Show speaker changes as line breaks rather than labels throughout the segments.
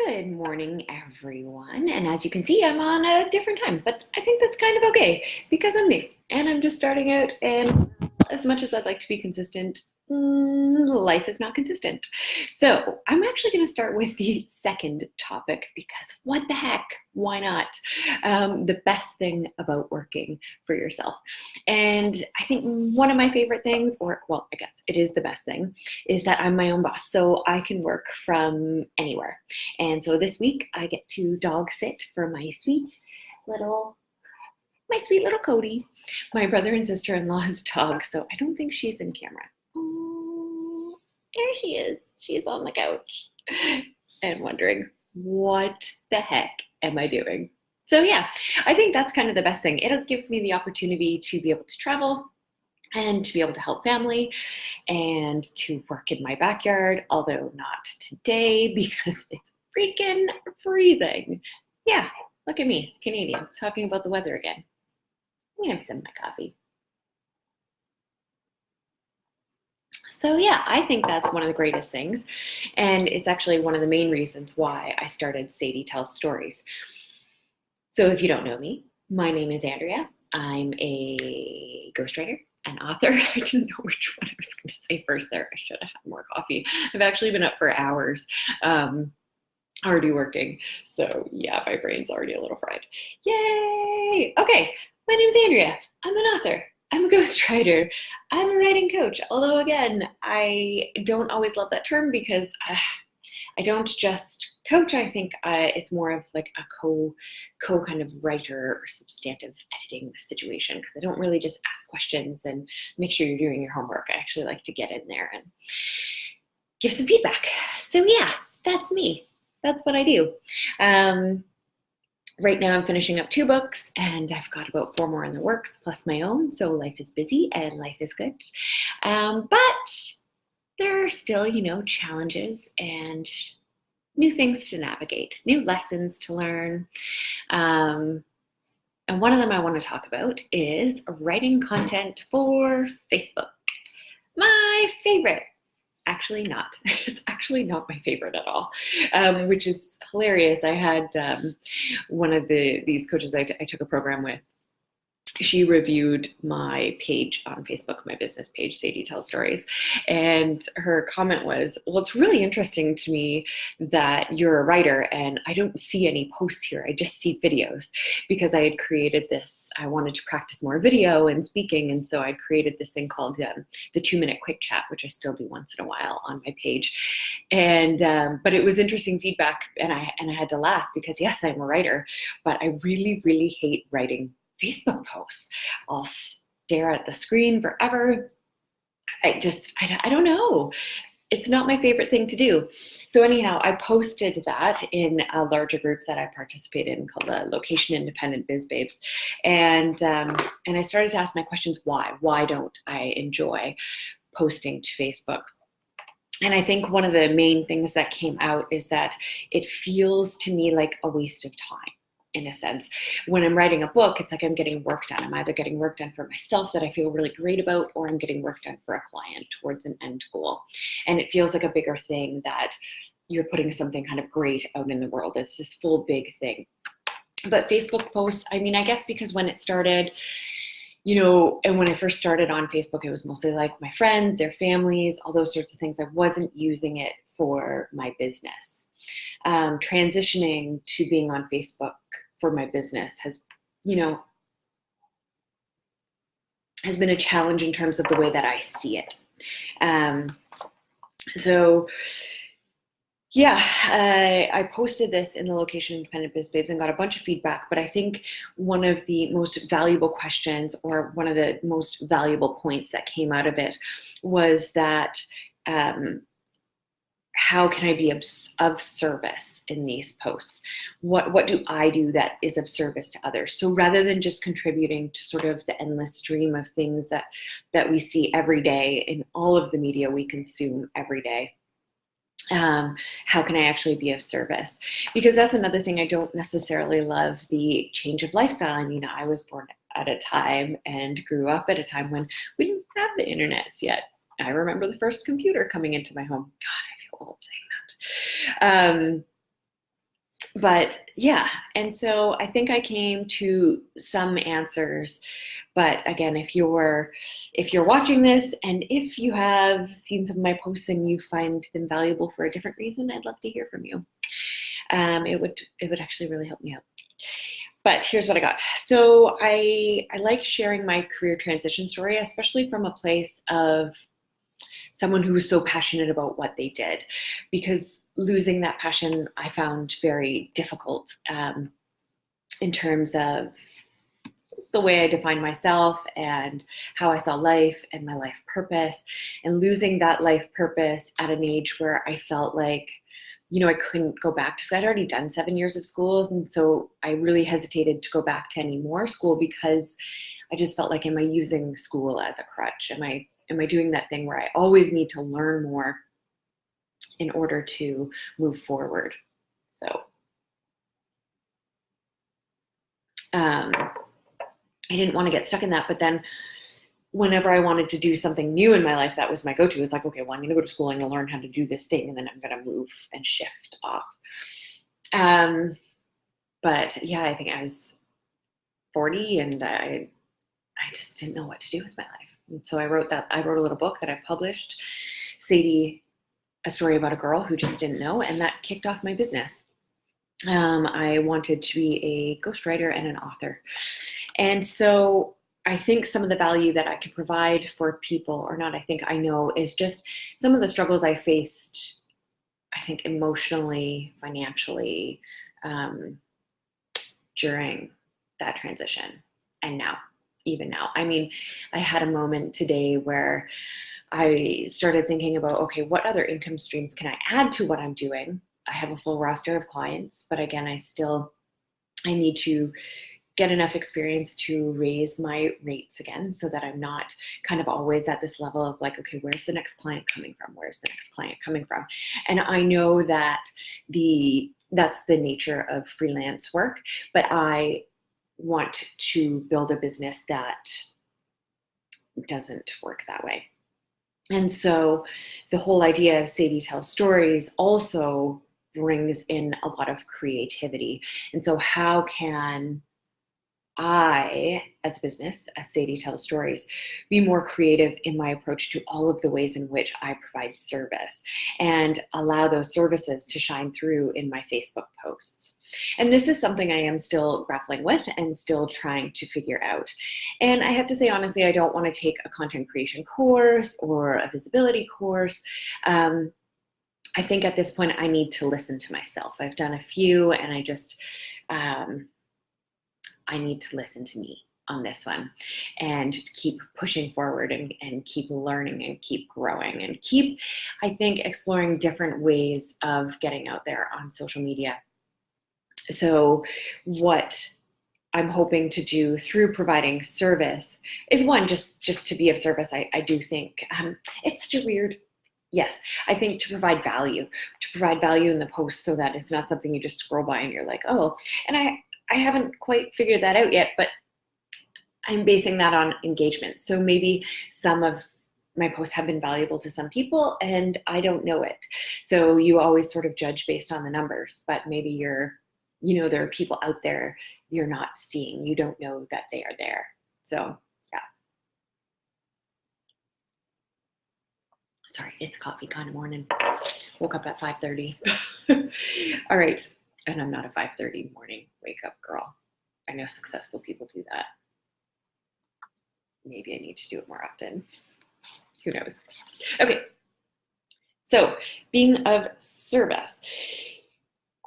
Good morning, everyone. And as you can see, I'm on a different time, but I think that's kind of okay because I'm new and I'm just starting out. And as much as I'd like to be consistent, life is not consistent. So I'm actually going to start with the second topic because what the heck? Why not? The best thing about working for yourself. And I think one of my favorite things, or well, I guess it is the best thing, is that I'm my own boss. So I can work from anywhere. And so this week I get to dog sit for my sweet little Cody, my brother and sister-in-law's dog. So I don't think she's in camera. Oh, there she is. She's on the couch and wondering, what the heck am I doing? So yeah, I think that's kind of the best thing. It gives me the opportunity to be able to travel and to be able to help family and to work in my backyard, although not today because it's freaking freezing. Yeah, look at me, Canadian, talking about the weather again. I'm gonna have some of my coffee. So yeah, I think that's one of the greatest things. And it's actually one of the main reasons why I started Sadie Tells Stories. So if you don't know me, my name is Andrea. I'm a ghostwriter, an author. I didn't know which one I was going to say first there. I should have had more coffee. I've actually been up for hours, already working. So yeah, my brain's already a little fried. Yay! Okay, my name's Andrea. I'm an author. I'm a ghostwriter. I'm a writing coach. Although again, I don't always love that term because I don't just coach. I think it's more of like a co kind of writer or substantive editing situation because I don't really just ask questions and make sure you're doing your homework. I actually like to get in there and give some feedback. So yeah, that's me. That's what I do. Right now I'm finishing up 2 books and I've got about 4 more in the works plus my own. So life is busy and life is good. But there are still, challenges and new things to navigate, new lessons to learn. And one of them I want to talk about is writing content for Facebook. My favorite. Actually not. It's actually not my favorite at all, which is hilarious. I had one of these coaches I took a program with. She reviewed my page on Facebook, my business page, Sadie Tells Stories. And her comment was, well, it's really interesting to me that you're a writer and I don't see any posts here. I just see videos because I had created this, I wanted to practice more video and speaking. And so I'd created this thing called the 2-minute quick chat, which I still do once in a while on my page. And, but it was interesting feedback and I had to laugh because yes, I'm a writer, but I really, really hate writing Facebook posts. I'll stare at the screen forever. I don't know. It's not my favorite thing to do. So anyhow, I posted that in a larger group that I participate in called the Location Independent Biz Babes. And I started to ask my questions, why? Why don't I enjoy posting to Facebook? And I think one of the main things that came out is that it feels to me like a waste of time. In a sense, when I'm writing a book, it's like I'm getting work done. I'm either getting work done for myself that I feel really great about, or I'm getting work done for a client towards an end goal. And it feels like a bigger thing that you're putting something kind of great out in the world. It's this full big thing. But Facebook posts, I mean, I guess because when it started, and when I first started on Facebook, it was mostly like my friends, their families, all those sorts of things. I wasn't using it for my business. Transitioning to being on Facebook for my business has been a challenge in terms of the way that I see it. So yeah, I posted this in the Location Independent Biz Babes and got a bunch of feedback, but I think one of the most valuable questions or one of the most valuable points that came out of it was that how can I be of service in these posts? What do I do that is of service to others? So rather than just contributing to sort of the endless stream of things that we see every day in all of the media we consume every day, how can I actually be of service? Because that's another thing. I don't necessarily love the change of lifestyle. I mean, I was born at a time and grew up at a time when we didn't have the internets yet. I remember the first computer coming into my home. God, I feel old saying that. But yeah, and so I think I came to some answers. But again, if you're watching this and if you have seen some of my posts and you find them valuable for a different reason, I'd love to hear from you. It would actually really help me out. But here's what I got. So I like sharing my career transition story, especially from a place of someone who was so passionate about what they did, because losing that passion I found very difficult, in terms of the way I defined myself and how I saw life and my life purpose, and losing that life purpose at an age where I felt like, I couldn't go back to school. I'd already done 7 years of school. And so I really hesitated to go back to any more school, because I just felt like, am I using school as a crutch? Am I doing that thing where I always need to learn more in order to move forward? So I didn't want to get stuck in that. But then whenever I wanted to do something new in my life, that was my go-to. It's like, okay, well, I'm going to go to school, I'm going to learn how to do this thing, and then I'm going to move and shift off. But yeah, I think I was 40 and I just didn't know what to do with my life. And so I wrote a little book that I published, Sadie, a story about a girl who just didn't know, and that kicked off my business. I wanted to be a ghostwriter and an author. And so I think some of the value that I can provide for people, or not, I know, is just some of the struggles I faced, I think emotionally, financially, during that transition. And now, even now, I had a moment today where I started thinking about, okay, what other income streams can I add to what I'm doing? I have a full roster of clients, but again, I need to get enough experience to raise my rates again, so that I'm not kind of always at this level of like, okay, where's the next client coming from? Where's the next client coming from? And I know that that's the nature of freelance work, but I want to build a business that doesn't work that way. And so the whole idea of Sadie Tells Stories also brings in a lot of creativity. And so how can I, as a business, as Sadie Tells Stories, be more creative in my approach to all of the ways in which I provide service, and allow those services to shine through in my Facebook posts? And this is something I am still grappling with and still trying to figure out. And I have to say, honestly, I don't want to take a content creation course or a visibility course. I think at this point, I need to listen to myself. I've done a few, and I need to listen to me on this one, and keep pushing forward, and keep learning, and keep growing, and keep, I think, exploring different ways of getting out there on social media. So what I'm hoping to do through providing service is, one, just to be of service. I do think it's such a weird, yes, I think to provide value in the post, so that it's not something you just scroll by and you're like, oh, and I haven't quite figured that out yet, but I'm basing that on engagement. So maybe some of my posts have been valuable to some people and I don't know it. So you always sort of judge based on the numbers, but maybe there are people out there you're not seeing. You don't know that they are there. So yeah. Sorry, it's coffee kind of morning. Woke up at 5:30. All right. And I'm not a 5:30 morning wake up girl. I know successful people do that. Maybe I need to do it more often. Who knows? Okay. So being of service.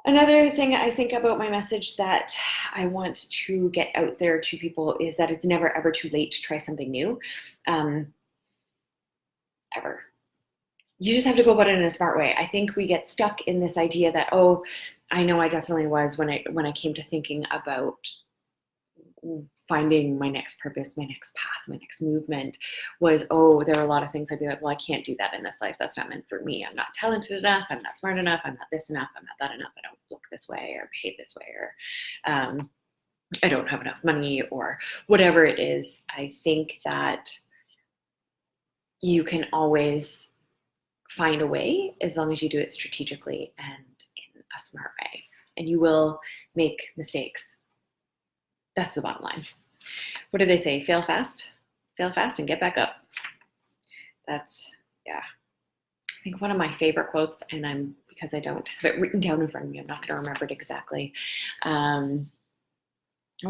Another thing I think about my message that I want to get out there to people is that it's never, ever too late to try something new. Ever. You just have to go about it in a smart way. I think we get stuck in this idea that, oh, I know I definitely was when I came to thinking about finding my next purpose, my next path, my next movement, was, oh, there are a lot of things I'd be like, well, I can't do that in this life. That's not meant for me. I'm not talented enough. I'm not smart enough. I'm not this enough. I'm not that enough. I don't look this way or behave this way, or I don't have enough money, or whatever it is. I think that you can always find a way, as long as you do it strategically and in a smart way. and you will make mistakes. That's the bottom line. What do they say? Fail fast and get back up. That's, yeah. I think one of my favorite quotes, and because I don't have it written down in front of me, I'm not going to remember it exactly. Oh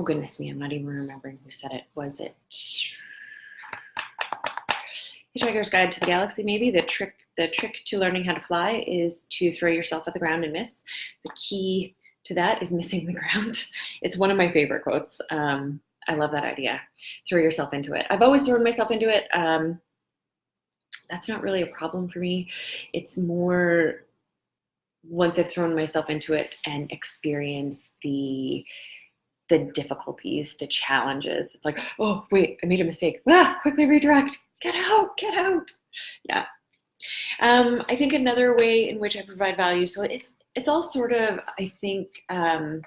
goodness me, I'm not even remembering who said it. Was it Hitchhiker's Guide to the Galaxy? Maybe the trick to learning how to fly is to throw yourself at the ground and miss. The key to that is missing the ground. It's one of my favorite quotes. I love that idea. Throw yourself into it. I've always thrown myself into it. That's not really a problem for me. It's more once I've thrown myself into it and experienced the difficulties, the challenges. It's like, oh, wait, I made a mistake. Quickly redirect. Get out. Yeah. I think another way in which I provide value, so it's all sort of, I think, our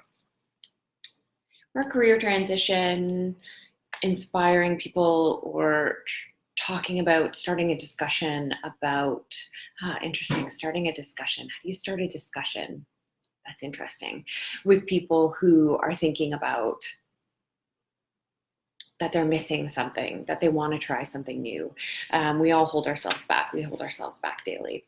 career transition, inspiring people, or talking about starting a discussion about, interesting, starting a discussion. How do you start a discussion? That's interesting. With people who are thinking about that they're missing something, that they want to try something new. We all hold ourselves back. We hold ourselves back daily.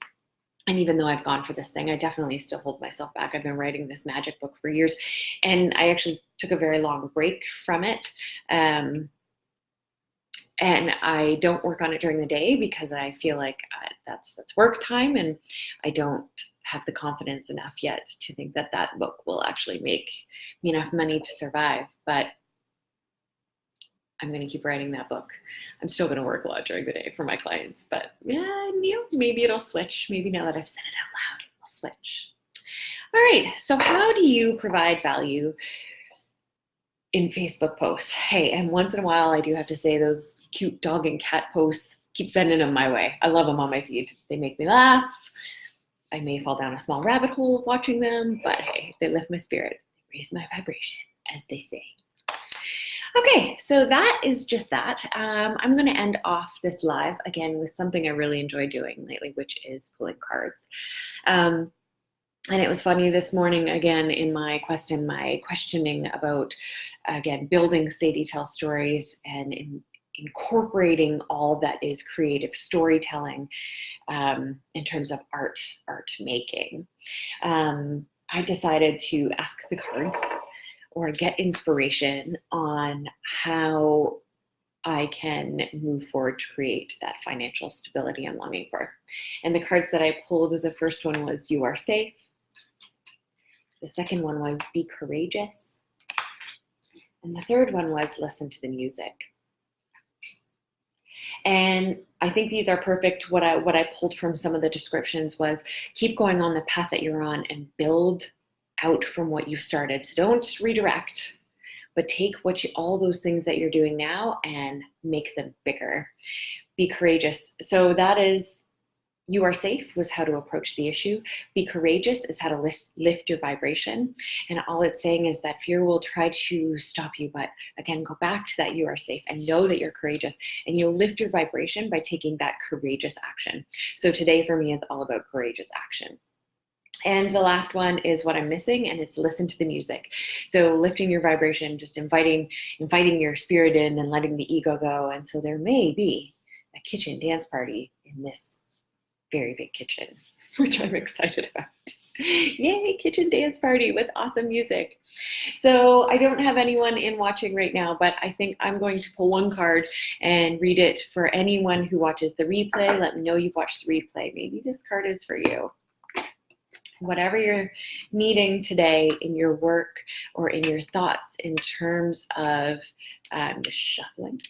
And even though I've gone for this thing, I definitely still hold myself back. I've been writing this magic book for years, and I actually took a very long break from it. And I don't work on it during the day because I feel like that's work time, and I don't have the confidence enough yet to think that that book will actually make me enough money to survive. But I'm going to keep writing that book. I'm still going to work a lot during the day for my clients, but yeah, maybe it'll switch. Maybe now that I've said it out loud, it will switch. All right. So how do you provide value in Facebook posts? Hey, and once in a while, I do have to say those cute dog and cat posts, keep sending them my way. I love them on my feed. They make me laugh. I may fall down a small rabbit hole of watching them, but hey, they lift my spirit. They raise my vibration, as they say. Okay, so that is just that. I'm going to end off this live again with something I really enjoy doing lately, which is pulling cards. And it was funny this morning, again, in my questioning about, again, building Sadie Tell stories and incorporating all that is creative storytelling in terms of art making. I decided to ask the cards or get inspiration on how I can move forward to create that financial stability I'm longing for. And the cards that I pulled, the first one was You Are Safe. The second one was Be Courageous. And the third one was Listen to the Music. And I think these are perfect. What I pulled from some of the descriptions was keep going on the path that you're on and build out from what you started. So don't redirect, but take all those things that you're doing now and make them bigger. Be courageous. So that is, You Are Safe was how to approach the issue. Be courageous is how to lift your vibration. And all it's saying is that fear will try to stop you. But again, go back to that You Are Safe and know that you're courageous. And you'll lift your vibration by taking that courageous action. So today for me is all about courageous action. And the last one is what I'm missing, and it's Listen to the Music. So lifting your vibration, just inviting your spirit in and letting the ego go. And so there may be a kitchen dance party in this very big kitchen, which I'm excited about. Yay, kitchen dance party with awesome music. So I don't have anyone in watching right now, but I think I'm going to pull one card and read it for anyone who watches the replay. Let me know you've watched the replay. Maybe this card is for you. Whatever you're needing today in your work or in your thoughts in terms of, just shuffling,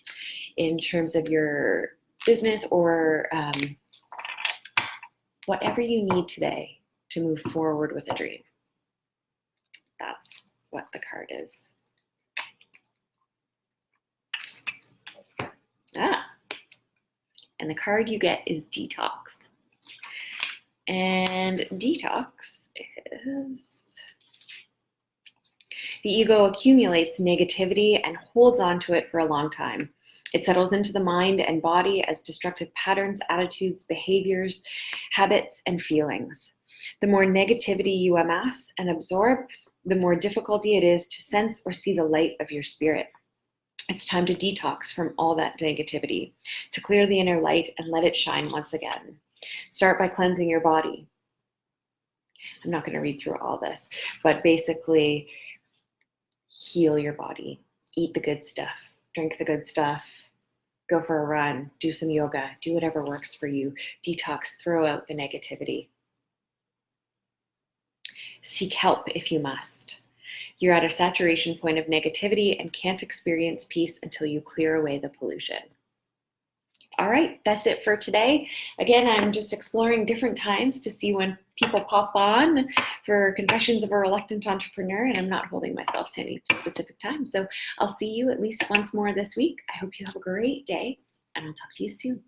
in terms of your business or whatever you need today to move forward with a dream. That's what the card is. And the card you get is Detox. And detox is the ego accumulates negativity and holds on to it for a long time. It settles into the mind and body as destructive patterns, attitudes, behaviors, habits, and feelings. The more negativity you amass and absorb, the more difficulty it is to sense or see the light of your spirit. It's time to detox from all that negativity, to clear the inner light and let it shine once again. Start by cleansing your body. I'm not going to read through all this, but basically heal your body. Eat the good stuff, drink the good stuff, go for a run, do some yoga, do whatever works for you. Detox, throw out the negativity. Seek help if you must. You're at a saturation point of negativity and can't experience peace until you clear away the pollution. All right, that's it for today. Again, I'm just exploring different times to see when people pop on for Confessions of a Reluctant Entrepreneur, and I'm not holding myself to any specific time. So I'll see you at least once more this week. I hope you have a great day, and I'll talk to you soon.